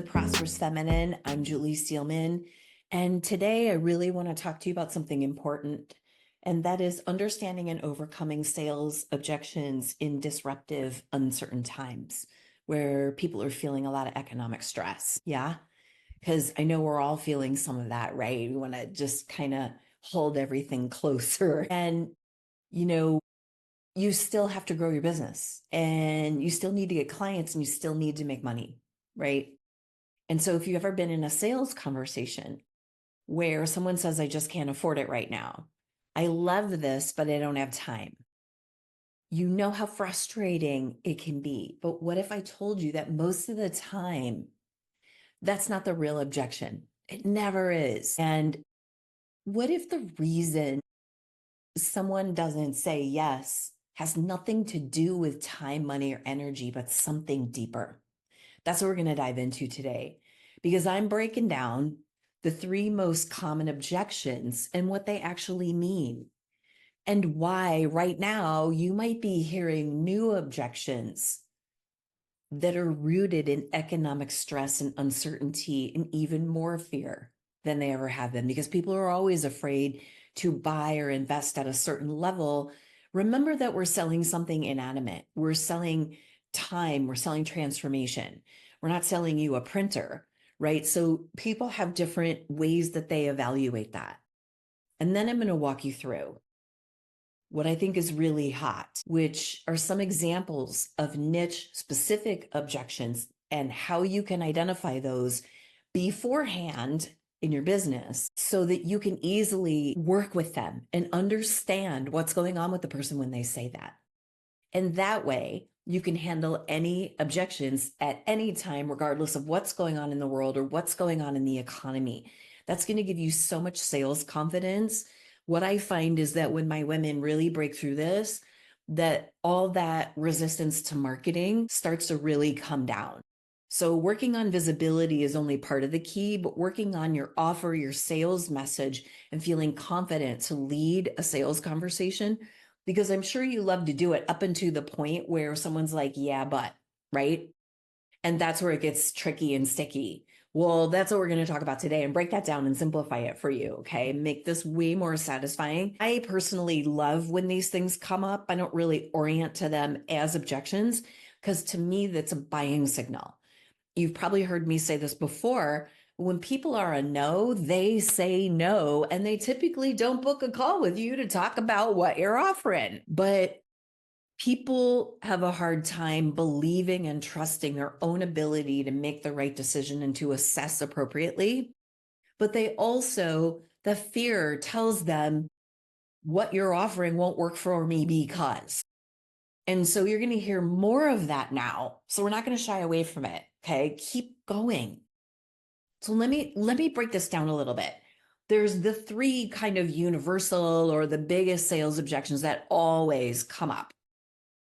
the Prosperous Feminine. I'm Julie Steelman. And today I really want to talk to you about something important, and that is understanding and overcoming sales objections in disruptive, uncertain times where people are feeling a lot of economic stress. Yeah. Because I know we're all feeling some of that, right? We want to just kind of hold everything closer. And, you know, you still have to grow your business and you still need to get clients and you still need to make money, right? And so if you've ever been in a sales conversation where someone says, I just can't afford it right now, I love this, but I don't have time. You know how frustrating it can be. But what if I told you that most of the time, that's not the real objection? It never is. And what if the reason someone doesn't say yes has nothing to do with time, money, or energy, but something deeper? That's what we're going to dive into today, because I'm breaking down the 3 most common objections and what they actually mean, and why right now you might be hearing new objections that are rooted in economic stress and uncertainty and even more fear than they ever have been, because people are always afraid to buy or invest at a certain level. Remember that we're selling something inanimate. We're selling time. We're selling transformation. We're not selling you a printer, right? So people have different ways that they evaluate that. And then I'm going to walk you through what I think is really hot, which are some examples of niche specific objections and how you can identify those beforehand in your business so that you can easily work with them and understand what's going on with the person when they say that. And that way you can handle any objections at any time, regardless of what's going on in the world or what's going on in the economy. That's going to give you so much sales confidence. What I find is that when my women really break through this, that all that resistance to marketing starts to really come down. So working on visibility is only part of the key, but working on your offer, your sales message, and feeling confident to lead a sales conversation, because I'm sure you love to do it up until the point where someone's like, yeah, but, right? And that's where it gets tricky and sticky. Well, that's what we're going to talk about today and break that down and simplify it for you. Okay. Make this way more satisfying. I personally love when these things come up. I don't really orient to them as objections, because to me, that's a buying signal. You've probably heard me say this before. When people are a no, they say no, and they typically don't book a call with you to talk about what you're offering. But people have a hard time believing and trusting their own ability to make the right decision and to assess appropriately. But they also, the fear tells them what you're offering won't work for me because. And so you're going to hear more of that now. So we're not going to shy away from it. Okay. Keep going. So let me break this down a little bit. There's the 3 kind of universal or the biggest sales objections that always come up,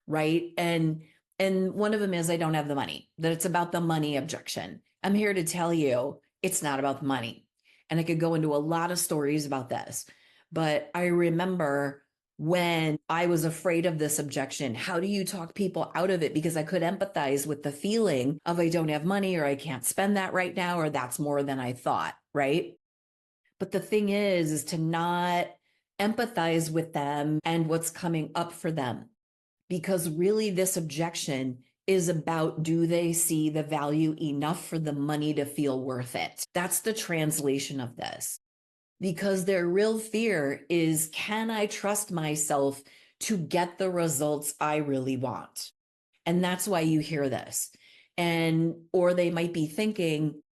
right? And one of them is, I don't have the money, that it's about the money objection. I'm here to tell you it's not about the money. And I could go into a lot of stories about this, but I remember when I was afraid of this objection, how do you talk people out of it? Because I could empathize with the feeling of I don't have money, or I can't spend that right now, or that's more than I thought, right? But the thing is to not empathize with them and what's coming up for them. Because really this objection is about, do they see the value enough for the money to feel worth it? That's the translation of this. Because their real fear is, can I trust myself to get the results I really want? And that's why you hear this. Or they might be thinking,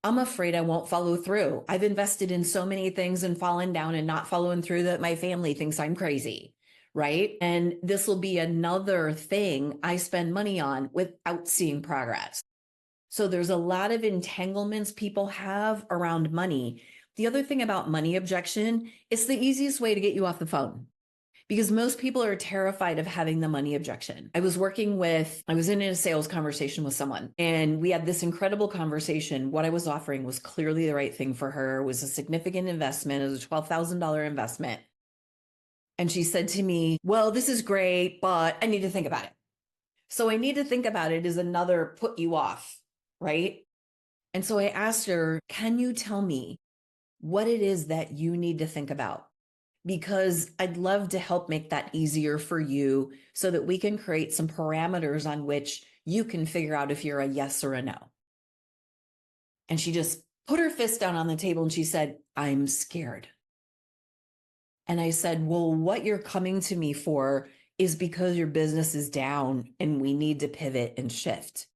I'm afraid I won't follow through. I've invested in so many things and fallen down and not following through that my family thinks I'm crazy, right? And this will be another thing I spend money on without seeing progress. So there's a lot of entanglements people have around money. The other thing about money objection, it's the easiest way to get you off the phone, because most people are terrified of having the money objection. I was in a sales conversation with someone, and we had this incredible conversation. What I was offering was clearly the right thing for her. It was a significant investment. It was a $12,000 investment. And she said to me, well, this is great, but I need to think about it. So I need to think about it is another put you off, right? And so I asked her, can you tell me what it is that you need to think about? Because I'd love to help make that easier for you so that we can create some parameters on which you can figure out if you're a yes or a no. And she just put her fist down on the table and she said, I'm scared. And I said, well, what you're coming to me for is because your business is down and we need to pivot and shift.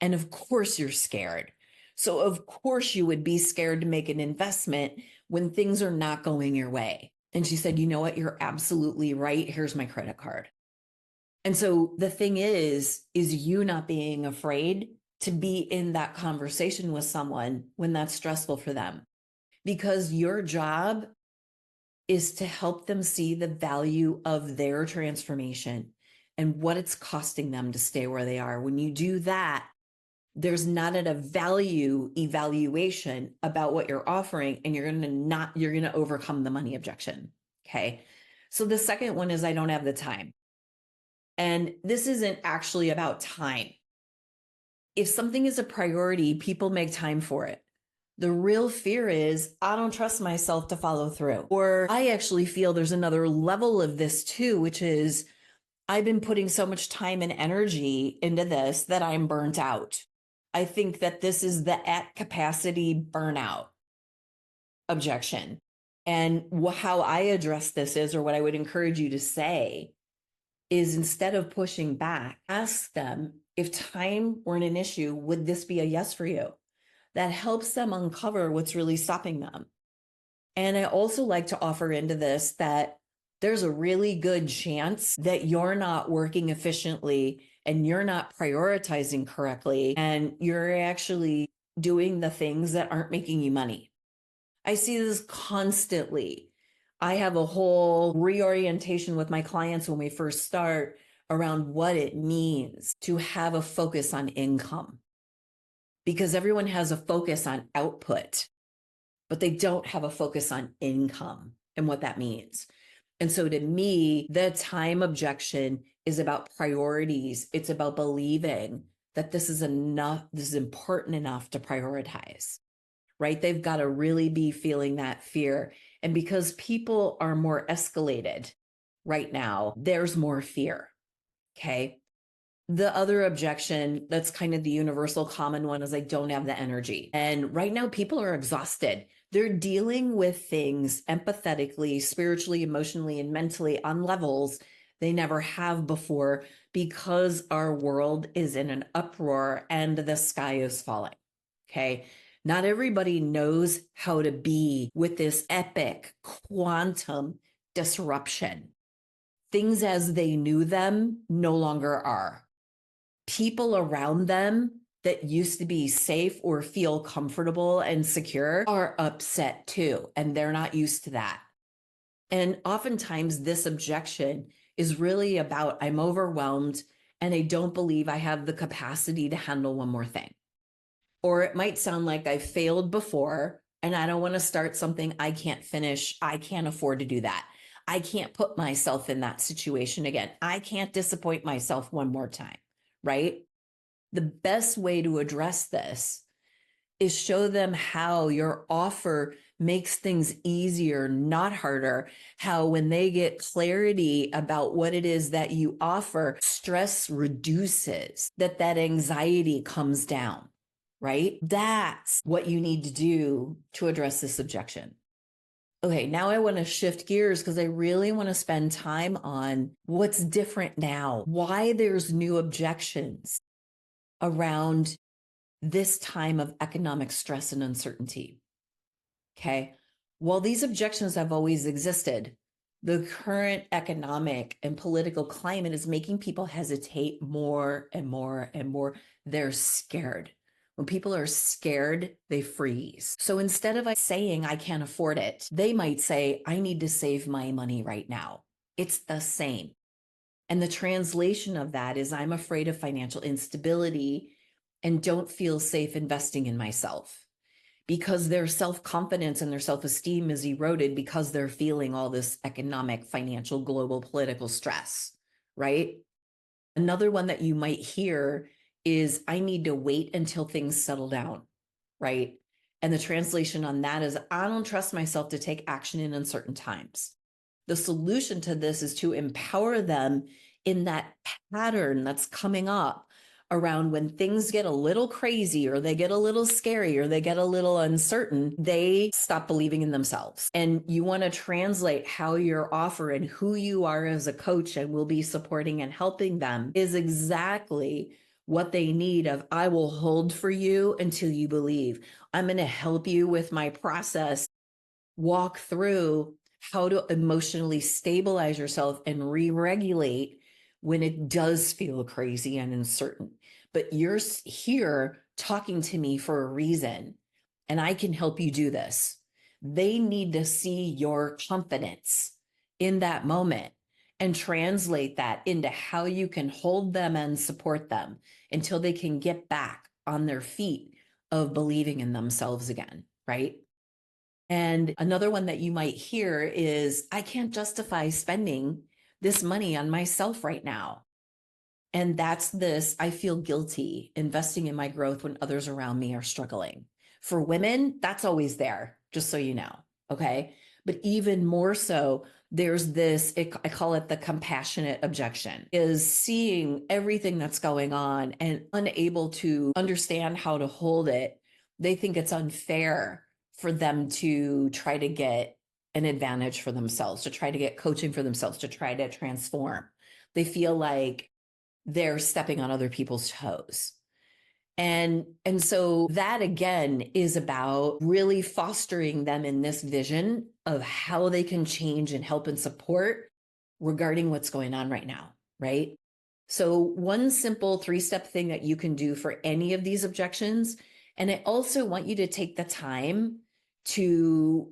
And of course you're scared. So of course you would be scared to make an investment when things are not going your way. And she said, you know what? You're absolutely right. Here's my credit card. And so the thing is you not being afraid to be in that conversation with someone when that's stressful for them, because your job is to help them see the value of their transformation and what it's costing them to stay where they are. When you do that, there's not a value evaluation about what you're offering, and you're going to overcome the money objection. Okay. So the second one is I don't have the time. And this isn't actually about time. If something is a priority, people make time for it. The real fear is I don't trust myself to follow through. Or I actually feel there's another level of this too, which is I've been putting so much time and energy into this that I'm burnt out. I think that this is the at capacity burnout objection. And how I address this is, or what I would encourage you to say is, instead of pushing back, ask them, if time weren't an issue, would this be a yes for you? That helps them uncover what's really stopping them. And I also like to offer into this that there's a really good chance that you're not working efficiently and you're not prioritizing correctly, and you're actually doing the things that aren't making you money. I see this constantly. I have a whole reorientation with my clients when we first start around what it means to have a focus on income, because everyone has a focus on output, but they don't have a focus on income and what that means. And so to me, the time objection is about priorities. It's about believing that this is enough, this is important enough to prioritize, right? They've got to really be feeling that fear. And because people are more escalated right now, there's more fear. Okay. The other objection that's kind of the universal common one is I don't have the energy. And right now people are exhausted. They're dealing with things empathetically, spiritually, emotionally, and mentally on levels they never have before, because our world is in an uproar and the sky is falling. Okay. Not everybody knows how to be with this epic quantum disruption. Things as they knew them no longer are. People around them that used to be safe or feel comfortable and secure are upset too, and they're not used to that. And oftentimes this objection is really about, I'm overwhelmed and I don't believe I have the capacity to handle one more thing. Or it might sound like I failed before and I don't want to start something I can't finish. I can't afford to do that. I can't put myself in that situation again. I can't disappoint myself one more time, right? The best way to address this is show them how your offer makes things easier, not harder. How when they get clarity about what it is that you offer, stress reduces, that anxiety comes down, right? That's what you need to do to address this objection. Okay, now I want to shift gears because I really want to spend time on what's different now, why there's new objections around this time of economic stress and uncertainty. Okay. While these objections have always existed, the current economic and political climate is making people hesitate more and more and more. They're scared. When people are scared, they freeze. So instead of saying, I can't afford it, they might say, I need to save my money right now. It's the same. And the translation of that is, I'm afraid of financial instability and don't feel safe investing in myself, because their self-confidence and their self-esteem is eroded because they're feeling all this economic, financial, global, political stress, right? Another one that you might hear is, I need to wait until things settle down. right? And the translation on that is, I don't trust myself to take action in uncertain times. The solution to this is to empower them in that pattern that's coming up around when things get a little crazy or they get a little scary or they get a little uncertain, they stop believing in themselves. And you want to translate how your offer and who you are as a coach and will be supporting and helping them is exactly what they need of, I will hold for you until you believe. I'm going to help you with my process, walk through how to emotionally stabilize yourself and re-regulate when it does feel crazy and uncertain. But you're here talking to me for a reason, and I can help you do this. They need to see your confidence in that moment and translate that into how you can hold them and support them until they can get back on their feet of believing in themselves again, right? And another one that you might hear is, I can't justify spending this money on myself right now. And that's this, I feel guilty investing in my growth when others around me are struggling. For women, that's always there, just so you know. Okay. But even more so, there's this, I call it the compassionate objection, is seeing everything that's going on and unable to understand how to hold it. They think it's unfair for them to try to get an advantage for themselves, to try to get coaching for themselves, to try to transform. They feel like they're stepping on other people's toes. And so that again is about really fostering them in this vision of how they can change and help and support regarding what's going on right now, right? So one simple 3-step thing that you can do for any of these objections, and I also want you to take the time to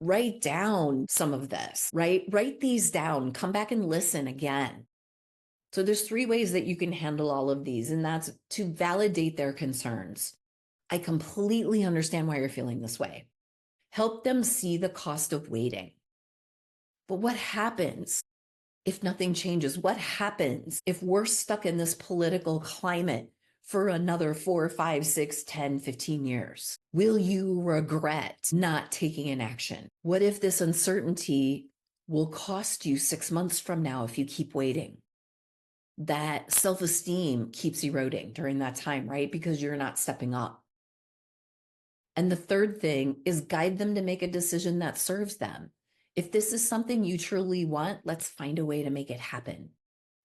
write down some of this, right? Write these down, come back and listen again. So there's 3 ways that you can handle all of these, and that's to validate their concerns. I completely understand why you're feeling this way. Help them see the cost of waiting. But what happens if nothing changes? What happens if we're stuck in this political climate for another 4, 5, 6, 10, 15 years? Will you regret not taking an action? What if this uncertainty will cost you 6 months from now if you keep waiting? That self-esteem keeps eroding during that time, right? Because you're not stepping up. And the third thing is guide them to make a decision that serves them. If this is something you truly want, let's find a way to make it happen,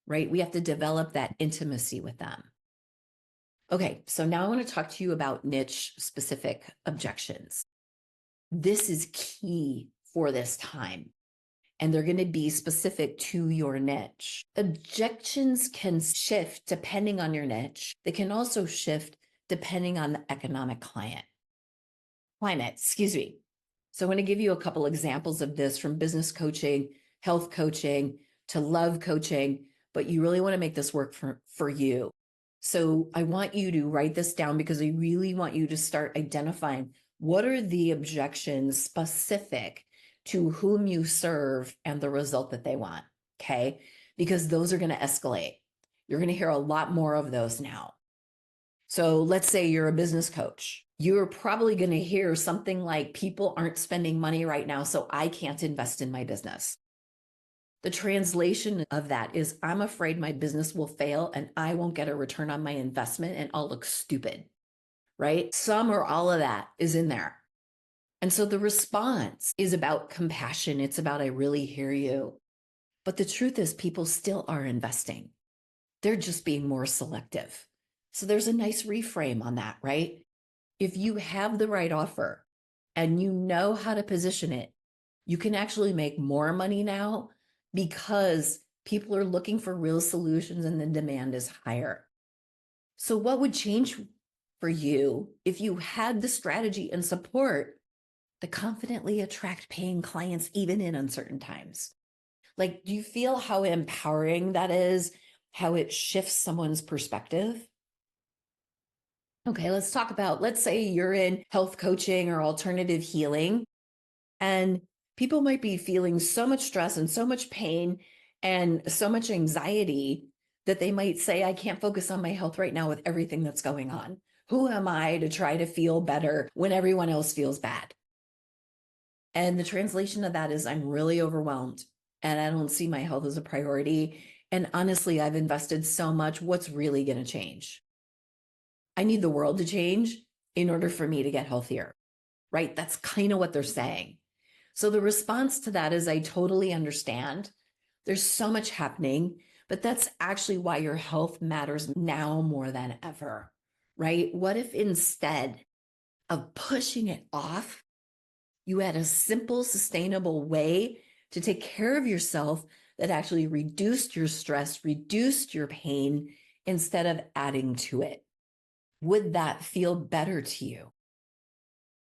right? We have to develop that intimacy with them. Okay, so now I want to talk to you about niche specific objections. This is key for this time, and they're going to be specific to your niche. Objections can shift depending on your niche. They can also shift depending on the economic climate. So I'm going to give you a couple examples of this from business coaching, health coaching, to love coaching, but you really want to make this work for you. So I want you to write this down because I really want you to start identifying what are the objections specific to whom you serve and the result that they want, okay? Because those are going to escalate. You're going to hear a lot more of those now. So let's say you're a business coach. You're probably going to hear something like, people aren't spending money right now, so I can't invest in my business. The translation of that is, I'm afraid my business will fail and I won't get a return on my investment and I'll look stupid, right? Some or all of that is in there. And so the response is about compassion. It's about, I really hear you. But the truth is, people still are investing. They're just being more selective. So there's a nice reframe on that, right? If you have the right offer and you know how to position it, you can actually make more money now because people are looking for real solutions and the demand is higher. So what would change for you if you had the strategy and support to confidently attract paying clients even in uncertain times? Like, do you feel how empowering that is? How it shifts someone's perspective? Okay, let's talk about, let's say you're in health coaching or alternative healing, and people might be feeling so much stress and so much pain and so much anxiety that they might say, I can't focus on my health right now with everything that's going on. Who am I to try to feel better when everyone else feels bad? And the translation of that is I'm really overwhelmed and I don't see my health as a priority. And honestly, I've invested so much. What's really going to change? I need the world to change in order for me to get healthier, right? That's kind of what they're saying. So the response to that is I totally understand. There's so much happening, but that's actually why your health matters now more than ever, right? What if instead of pushing it off, you had a simple, sustainable way to take care of yourself that actually reduced your stress, reduced your pain instead of adding to it? Would that feel better to you?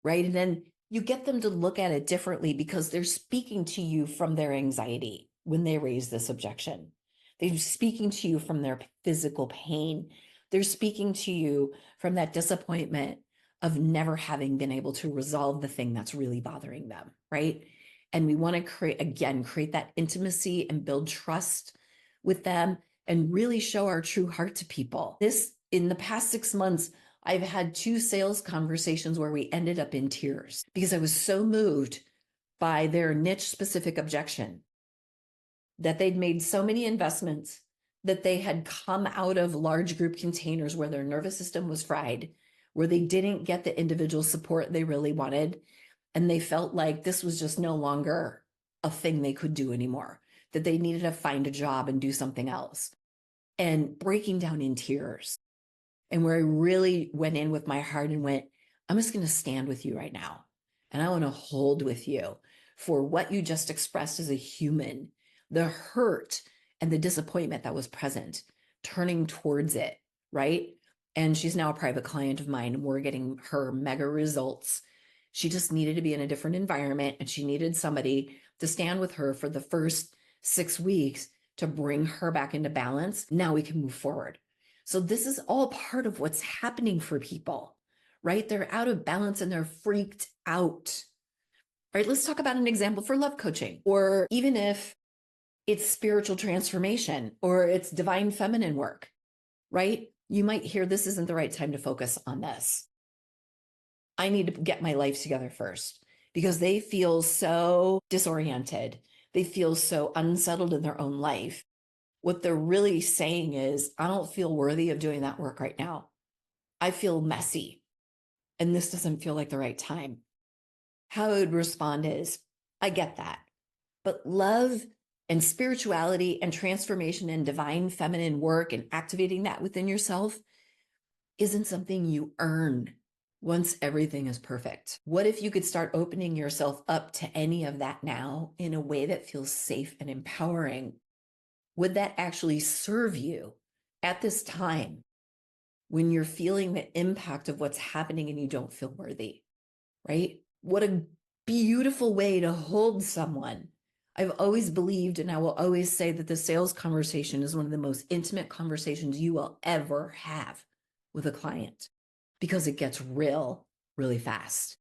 Right? And then you get them to look at it differently because they're speaking to you from their anxiety when they raise this objection. They're speaking to you from their physical pain. They're speaking to you from that disappointment of never having been able to resolve the thing that's really bothering them, right? And we want to create that intimacy and build trust with them and really show our true heart to people. In the past 6 months, I've had 2 sales conversations where we ended up in tears because I was so moved by their niche specific objection that they'd made so many investments, that they had come out of large group containers where their nervous system was fried, where they didn't get the individual support they really wanted. And they felt like this was just no longer a thing they could do anymore, that they needed to find a job and do something else, and breaking down in tears. And where I really went in with my heart and went, I'm just going to stand with you right now. And I want to hold with you for what you just expressed as a human, the hurt and the disappointment that was present, turning towards it, right? And she's now a private client of mine, and we're getting her mega results. She just needed to be in a different environment, and she needed somebody to stand with her for the first 6 weeks to bring her back into balance. Now we can move forward. So this is all part of what's happening for people, right? They're out of balance and they're freaked out. All right, let's talk about an example for love coaching, or even if it's spiritual transformation or it's divine feminine work, right? You might hear this isn't the right time to focus on this. I need to get my life together first, because they feel so disoriented. They feel so unsettled in their own life. What they're really saying is, I don't feel worthy of doing that work right now. I feel messy, and this doesn't feel like the right time. How I would respond is, I get that, but love and spirituality and transformation and divine feminine work and activating that within yourself isn't something you earn once everything is perfect. What if you could start opening yourself up to any of that now in a way that feels safe and empowering? Would that actually serve you at this time when you're feeling the impact of what's happening and you don't feel worthy, right? What a beautiful way to hold someone. I've always believed, and I will always say, that the sales conversation is one of the most intimate conversations you will ever have with a client, because it gets real really fast.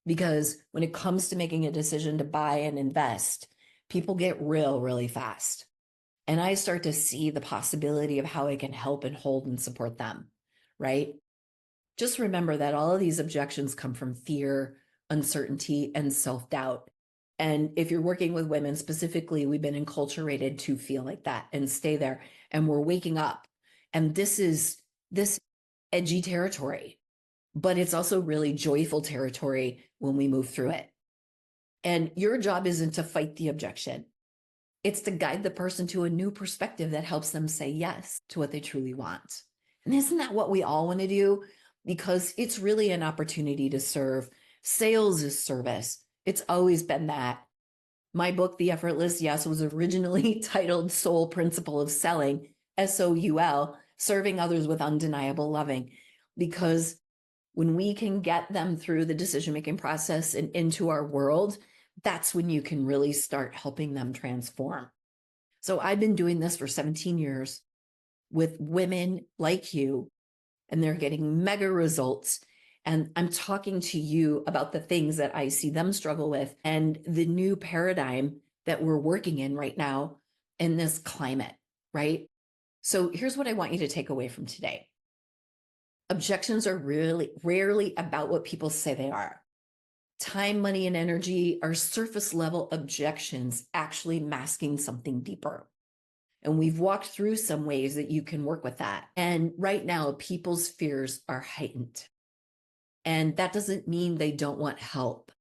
Because when it comes to making a decision to buy and invest, people get real really fast. And I start to see the possibility of how I can help and hold and support them, right? Just remember that all of these objections come from fear, uncertainty, and self-doubt. And if you're working with women specifically, we've been enculturated to feel like that and stay there. And we're waking up. And this edgy territory, but it's also really joyful territory when we move through it. And your job isn't to fight the objection. It's to guide the person to a new perspective that helps them say yes to what they truly want. And isn't that what we all want to do? Because it's really an opportunity to serve. Sales is service. It's always been that. My book, The Effortless Yes, was originally titled Soul Principle of Selling, SOUL, serving others with undeniable loving. Because when we can get them through the decision-making process and into our world, that's when you can really start helping them transform. So I've been doing this for 17 years with women like you, and they're getting mega results. And I'm talking to you about the things that I see them struggle with and the new paradigm that we're working in right now in this climate, right? So here's what I want you to take away from today. Objections are really rarely about what people say they are. Time, money, and energy are surface level objections actually masking something deeper. And we've walked through some ways that you can work with that. And right now, people's fears are heightened. And that doesn't mean they don't want help.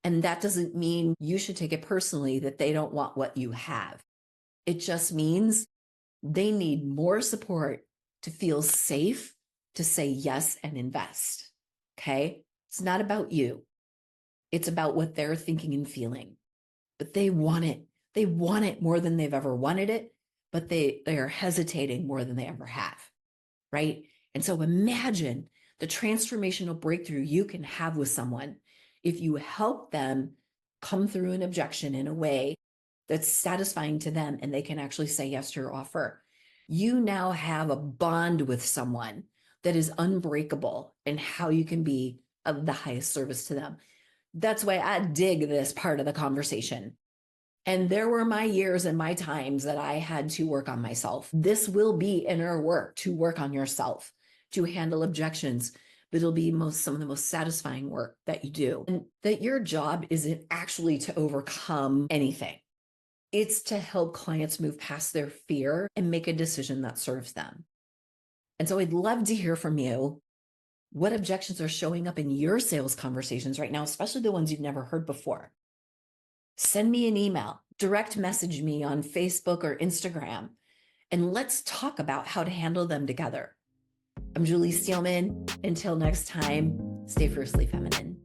And that doesn't mean you should take it personally that they don't want what you have. It just means they need more support to feel safe, to say yes and invest. Okay? It's not about you. It's about what they're thinking and feeling. But they want it. They want it more than they've ever wanted it, but they are hesitating more than they ever have. Right? And so imagine the transformational breakthrough you can have with someone if you help them come through an objection in a way that's satisfying to them and they can actually say yes to your offer. You now have a bond with someone that is unbreakable and how you can be of the highest service to them. That's why I dig this part of the conversation. And there were my years and my times that I had to work on myself. This will be inner work to work on yourself, to handle objections, but it'll be some of the most satisfying work that you do. And that your job isn't actually to overcome anything. It's to help clients move past their fear and make a decision that serves them. And so I'd love to hear from you. What objections are showing up in your sales conversations right now, especially the ones you've never heard before? Send me an email, direct message me on Facebook or Instagram, and let's talk about how to handle them together. I'm Julie Steelman. Until next time, stay fiercely feminine.